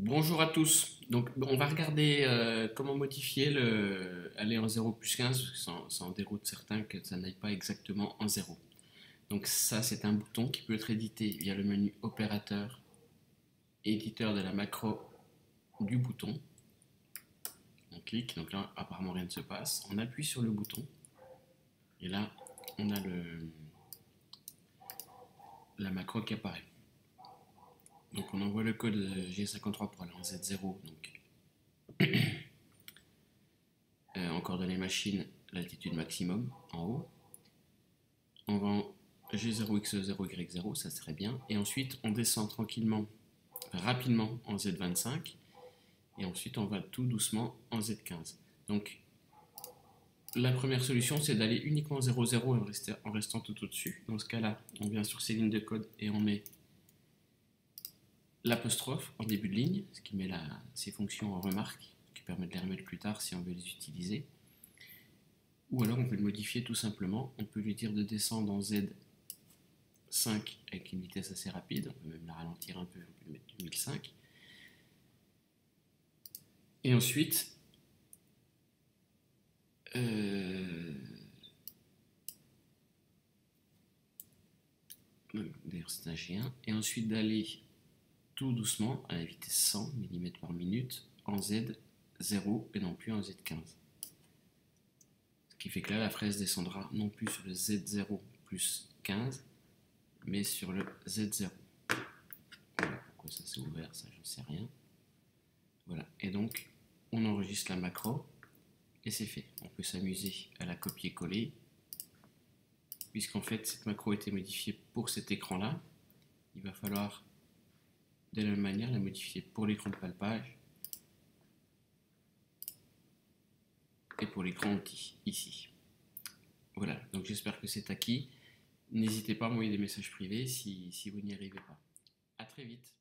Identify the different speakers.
Speaker 1: Bonjour à tous. Donc, on va regarder comment modifier aller en 0 plus 15, parce que ça en déroute certains que ça n'aille pas exactement en 0. Donc ça, c'est un bouton qui peut être édité via le menu opérateur, éditeur de la macro du bouton. On clique, donc là, apparemment rien ne se passe. On appuie sur le bouton, et là, on a la macro qui apparaît. Donc on envoie le code G53 pour aller en Z0, donc en coordonnées machine, l'altitude maximum en haut. On va en G0X0Y0, ça serait bien. Et ensuite, on descend tranquillement, rapidement en Z25. Et ensuite, on va tout doucement en Z15. Donc, la première solution, c'est d'aller uniquement 0,0 en restant tout au-dessus. Dans ce cas-là, on vient sur ces lignes de code et on met l'apostrophe en début de ligne, ce qui met ces fonctions en remarque, qui permet de les remettre plus tard si on veut les utiliser. Ou alors, on peut le modifier tout simplement. On peut lui dire de descendre en Z5 avec une vitesse assez rapide. On peut même la ralentir un peu, on peut mettre 2005. Et ensuite, d'ailleurs c'est un G1, et ensuite d'aller tout doucement à la vitesse 100 mm par minute en Z0 et non plus en Z15. Ce qui fait que là la fraise descendra non plus sur le Z0 plus 15 mais sur le Z0. Voilà pourquoi ça s'est ouvert, ça j'en sais rien. Voilà, et donc on enregistre la macro et c'est fait. On peut s'amuser à la copier-coller puisqu'en fait cette macro a été modifiée pour cet écran là. Il va falloir de la même manière la modifier pour l'écran de palpage et pour l'écran outil ici. Voilà, donc j'espère que c'est acquis. N'hésitez pas à m'envoyer des messages privés si vous n'y arrivez pas. A très vite.